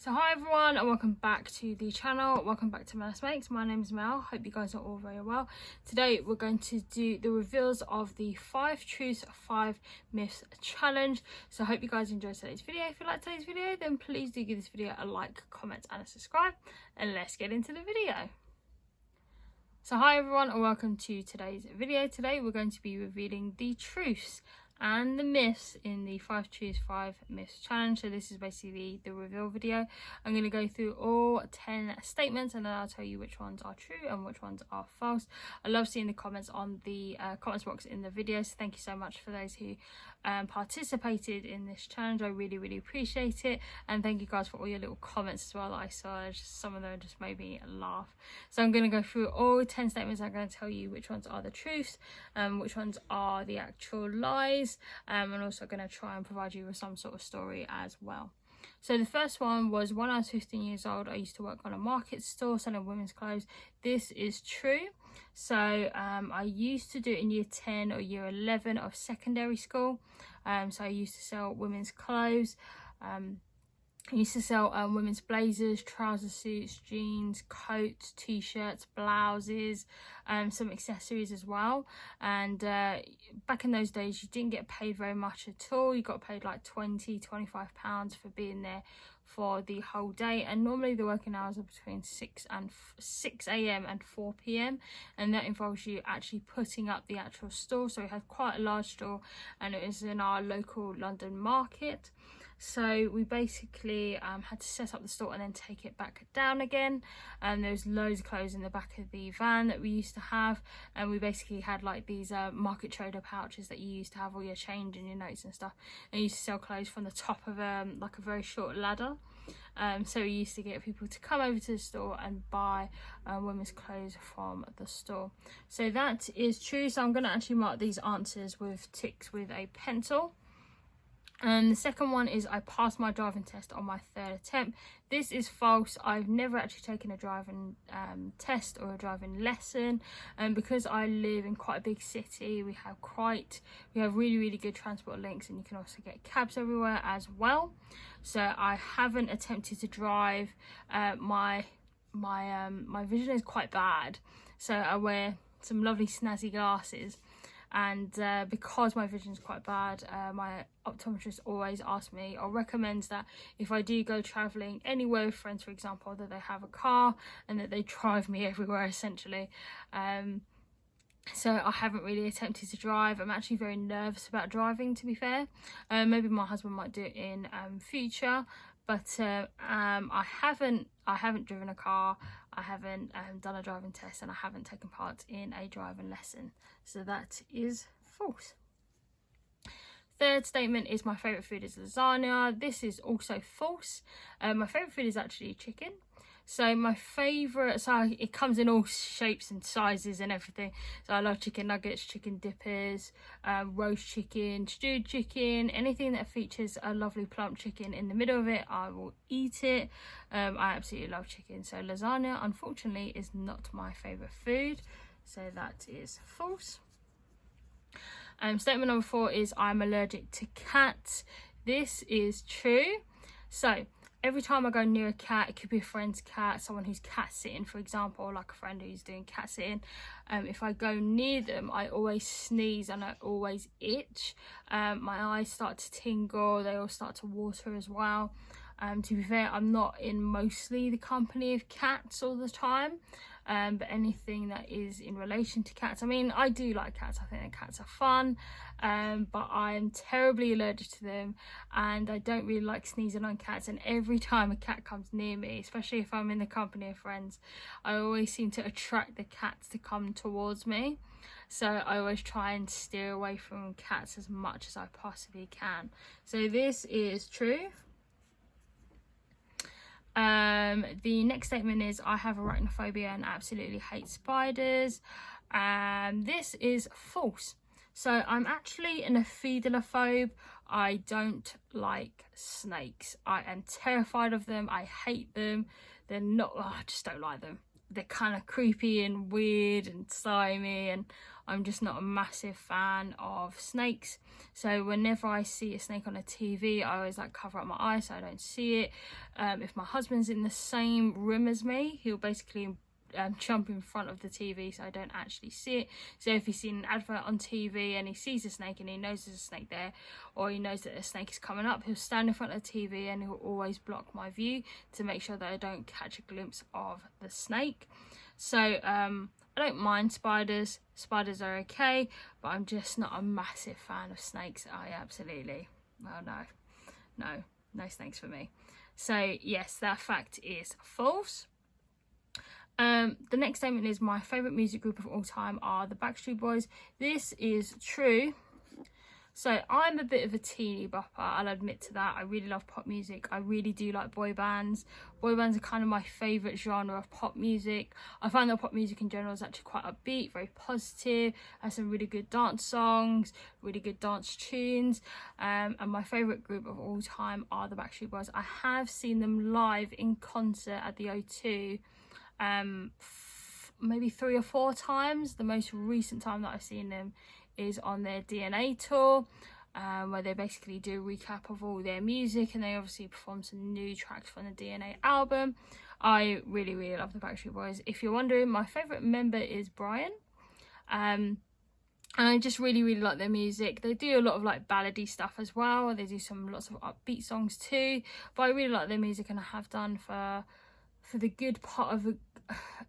So hi everyone and welcome back to the channel. Welcome back to Melus Makes. My name is Mel. Hope you guys are all very well. Today we're going to do the reveals of the 5 truths 5 myths challenge. So I hope you guys enjoyed today's video. If you like today's video, then please do give this video a like, comment and a subscribe, and let's get into the video. So hi everyone and welcome to today's video. Today we're going to be revealing the truths and the myths in the 5 truths 5 myths challenge. So this is basically the reveal video. I'm going to go through all 10 statements and then I'll tell you which ones are true and which ones are false. I love seeing the comments on the comments box in the videos. Thank you so much for those who participated in this challenge. I really appreciate it, and thank you guys for all your little comments as well that I saw. Some of them just made me laugh. So I'm going to go through all 10 statements. I'm going to tell you which ones are the truths, which ones are the actual lies, and also going to try and provide you with some sort of story as well. So the first one was, when I was 15 years old, I used to work on a market store selling women's clothes. This is true. So I used to do it in year 10 or year 11 of secondary school. So I used to sell women's clothes. I used to sell women's blazers, trouser suits, jeans, coats, t-shirts, blouses, some accessories as well. And back in those days you didn't get paid very much at all. You got paid like £20–25 for being there for the whole day, and normally the working hours are between 6 a.m. and 4 p.m, and that involves you actually putting up the actual store. So we had quite a large store and it was in our local London market. So we basically had to set up the store and then take it back down again, and there's loads of clothes in the back of the van that we used to have, and we basically had like these market trader pouches that you used to have all your change and your notes and stuff, and you used to sell clothes from the top of like a very short ladder. So we used to get people to come over to the store and buy women's clothes from the store. So that is true. So I'm going to actually mark these answers with ticks with a pencil. And the second one is, I passed my driving test on my 3rd attempt. This is false. I've never actually taken a driving test or a driving lesson, and because I live in quite a big city, we have really good transport links, and you can also get cabs everywhere as well. So I haven't attempted to drive. My vision is quite bad, so I wear some lovely snazzy glasses. And because my vision is quite bad, my optometrist always asks me or recommends that if I do go travelling anywhere with friends, for example, that they have a car and that they drive me everywhere essentially. So I haven't really attempted to drive. I'm actually very nervous about driving, to be fair. Maybe my husband might do it in future, but I haven't driven a car, I haven't done a driving test, and I haven't taken part in a driving lesson. So that is false. Third statement is, my favourite food is lasagna. This is also false. My favourite food is actually chicken. So my favourite, so it comes in all shapes and sizes and everything. So I love chicken nuggets, chicken dippers, roast chicken, stewed chicken, anything that features a lovely plump chicken in the middle of it, I will eat it. I absolutely love chicken. So lasagna, unfortunately, is not my favourite food. So that is false. Statement number 4 is, I'm allergic to cats. This is true. So every time I go near a cat, it could be a friend's cat, someone who's cat sitting, for example, like a friend who's doing cat sitting. If I go near them, I always sneeze and I always itch. My eyes start to tingle, they all start to water as well. To be fair, I'm not in mostly the company of cats all the time, but anything that is in relation to cats, I mean, I do like cats, I think that cats are fun, but I'm terribly allergic to them, and I don't really like sneezing on cats. And every time a cat comes near me, especially if I'm in the company of friends, I always seem to attract the cats to come towards me. So I always try and steer away from cats as much as I possibly can. So this is true. The next statement is, I have arachnophobia and absolutely hate spiders. This is false. So I'm actually an aphidelophobe. I don't like snakes. I am terrified of them. I hate them. They're not, I just don't like them. they're kind of creepy and weird and slimy, and I'm just not a massive fan of snakes. So whenever I see a snake on a TV, I always like cover up my eyes so I don't see it. If my husband's in the same room as me, he'll basically jump in front of the TV so I don't actually see it. So if he's seen an advert on TV and he sees a snake and he knows there's a snake there, or he knows that a snake is coming up, he'll stand in front of the TV and he'll always block my view to make sure that I don't catch a glimpse of the snake. So I don't mind spiders. Spiders are okay, but I'm just not a massive fan of snakes. No snakes for me. So yes, that fact is false. The next statement is my favourite music group of all time are the Backstreet Boys. This is true. So I'm a bit of a teeny bopper, I'll admit to that. I really love pop music. I really do like boy bands. Boy bands are kind of my favourite genre of pop music. I find that pop music in general is actually quite upbeat, very positive, has some really good dance songs, really good dance tunes. And my favourite group of all time are the Backstreet Boys. I have seen them live in concert at the O2 maybe 3 or 4 times. The most recent time that I've seen them is on their DNA tour, where they basically do a recap of all their music, and they obviously perform some new tracks from the DNA album. I really love the Backstreet Boys. If you're wondering, my favourite member is Brian, and I just really like their music. They do a lot of like ballady stuff as well. They do lots of upbeat songs too, but I really like their music, and I have done for the good part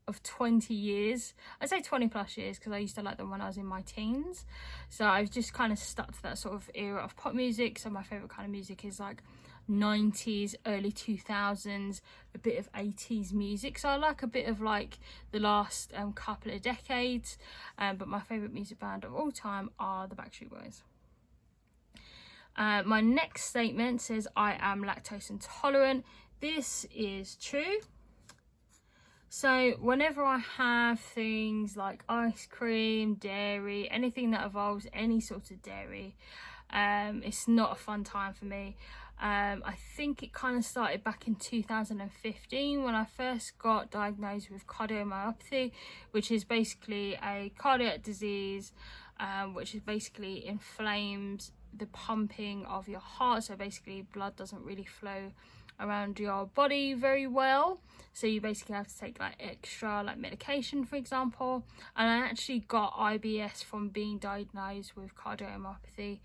of 20 years. I say 20 plus years because I used to like them when I was in my teens. So I've just kind of stuck to that sort of era of pop music. So my favourite kind of music is like 90s, early 2000s, a bit of 80s music. So I like a bit of like the last couple of decades. But my favourite music band of all time are the Backstreet Boys. My next statement says I am lactose intolerant. This is true. So whenever I have things like ice cream, dairy, anything that involves any sort of dairy, it's not a fun time for me. I think it kind of started back in 2015 when I first got diagnosed with cardiomyopathy, which is basically a cardiac disease, which is basically inflames the pumping of your heart. So basically blood doesn't really flow around your body very well, so you basically have to take like extra like medication, for example. And I actually got IBS from being diagnosed with cardiomyopathy,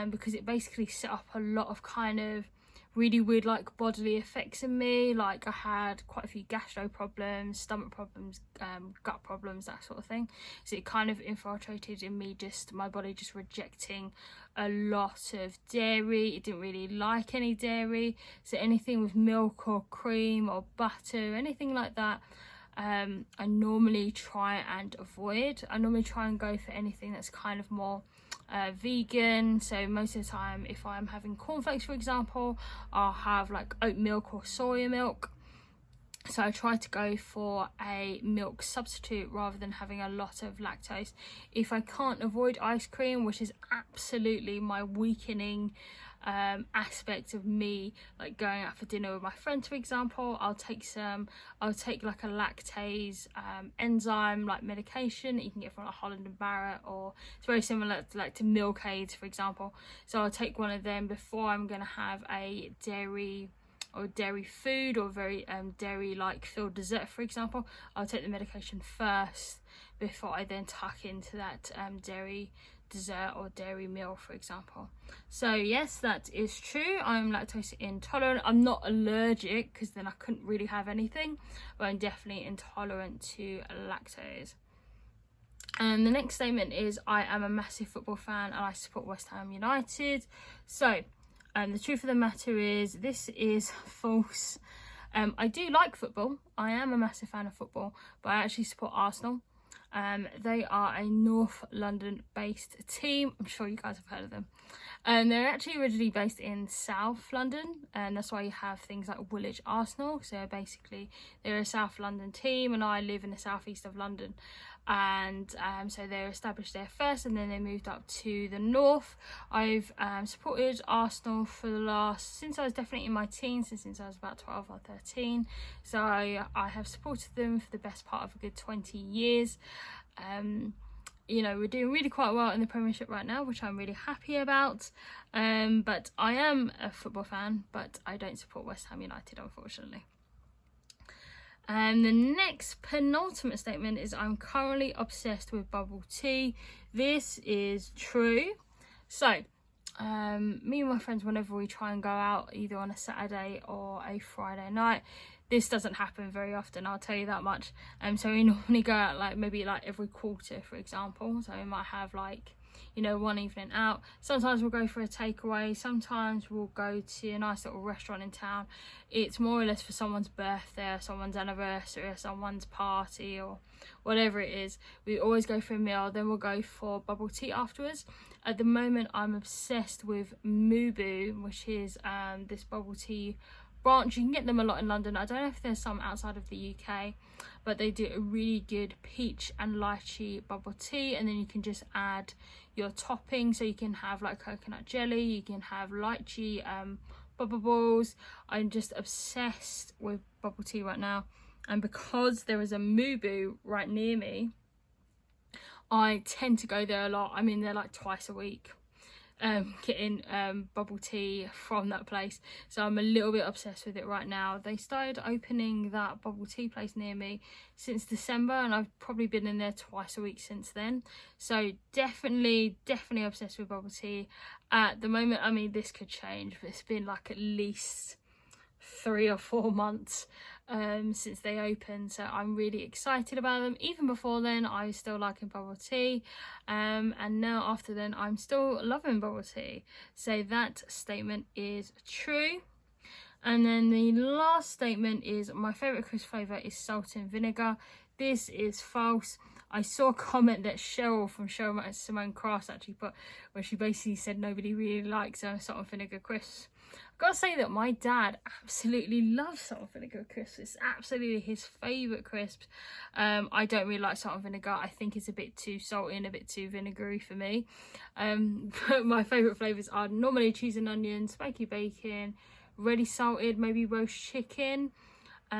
because it basically set up a lot of kind of really weird like bodily effects in me. Like I had quite a few gastro problems, stomach problems, gut problems, that sort of thing. So it kind of infiltrated in me, just my body just rejecting a lot of dairy. It didn't really like any dairy, so anything with milk or cream or butter, anything like that, I normally try and avoid. I normally try and go for anything that's kind of more vegan. So most of the time, if I'm having cornflakes, for example, I'll have like oat milk or soya milk. So I try to go for a milk substitute rather than having a lot of lactose. If I can't avoid ice cream, which is absolutely my weakening aspect of me, like going out for dinner with my friends, for example, I'll take like a lactase enzyme like medication that you can get from like Holland and Barrett, or it's very similar to like to milk aids, for example. So I'll take one of them before I'm gonna have a dairy food or very dairy like filled dessert, for example. I'll take the medication first before I then tuck into that dairy dessert or dairy meal, for example. So yes, that is true. I'm lactose intolerant. I'm not allergic because then I couldn't really have anything, but I'm definitely intolerant to lactose. And the next statement is I am a massive football fan and I support West Ham United. So the truth of the matter is this is false. I do like football. I am a massive fan of football, but I actually support Arsenal. They are a North London based team. I'm sure you guys have heard of them. They're actually originally based in South London, and that's why you have things like Woolwich Arsenal. So basically they're a South London team, and I live in the southeast of London. and so they were established there first, and then they moved up to the north. I've supported Arsenal for the last, since I was definitely in my teens, since I was about 12 or 13. So I have supported them for the best part of a good 20 years. You know, we're doing really quite well in the Premiership right now, which I'm really happy about. But I am a football fan, but I don't support West Ham United, unfortunately. And the next penultimate statement is, I'm currently obsessed with bubble tea. This is true. So me and my friends, whenever we try and go out either on a Saturday or a Friday night, this doesn't happen very often, I'll tell you that much. So we normally go out like maybe like every quarter, for example. So we might have like, you know, one evening out. Sometimes we'll go for a takeaway, sometimes we'll go to a nice little restaurant in town. It's more or less for someone's birthday or someone's anniversary or someone's party or whatever it is. We always go for a meal, then we'll go for bubble tea afterwards. At the moment I'm obsessed with Mubu, which is this bubble tea branch. You can get them a lot in London. I don't know if there's some outside of the UK, but they do a really good peach and lychee bubble tea, and then you can just add your topping. So you can have like coconut jelly, you can have lychee bubble balls. I'm just obsessed with bubble tea right now, and because there is a Mubu right near me, I tend to go there a lot. I'm in there like twice a week, getting bubble tea from that place. So I'm a little bit obsessed with it right now. They started opening that bubble tea place near me since December, and I've probably been in there twice a week since then. So definitely obsessed with bubble tea at the moment. I mean, this could change, but it's been like at least 3 or 4 months since they opened, so I'm really excited about them. Even before then I was still liking bubble tea, and now after then I'm still loving bubble tea. So that statement is true. And then the last statement is, my favourite crisp flavour is salt and vinegar. This is false. I saw a comment that Cheryl from Cheryl Simone Crafts actually put, where she basically said nobody really likes salt and vinegar crisps. I've got to say that my dad absolutely loves salt and vinegar crisps. It's absolutely his favourite crisps. I don't really like salt and vinegar. I think it's a bit too salty and a bit too vinegary for me. But my favourite flavours are normally cheese and onion, smoky bacon, ready salted, maybe roast chicken.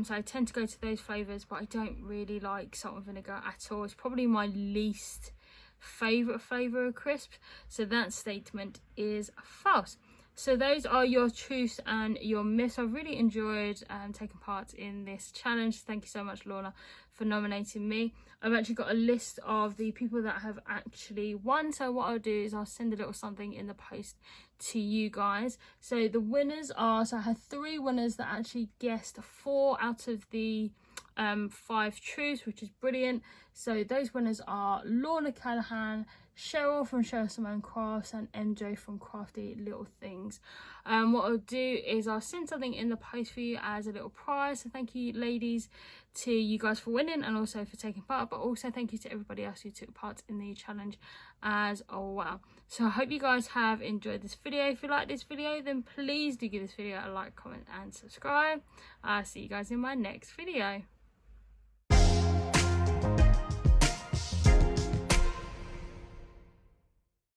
So I tend to go to those flavours, but I don't really like salt and vinegar at all. It's probably my least favourite flavour of crisps. So that statement is false. So those are your truths and your myths. I've really enjoyed taking part in this challenge. Thank you so much, Lorna, for nominating me. I've actually got a list of the people that have actually won. So what I'll do is I'll send a little something in the post to you guys. So the winners are, so I had 3 winners that actually guessed 4 out of the 5 truths, which is brilliant. So those winners are Lorna Callahan, Cheryl from Cheryl Simone Crafts, and MJ from Crafty Little Things. What I'll do is I'll send something in the post for you as a little prize. So thank you, ladies, to you guys for winning and also for taking part, but also thank you to everybody else who took part in the challenge as well. So I hope you guys have enjoyed this video. If you like this video, then please do give this video a like, comment and subscribe. I'll see you guys in my next video.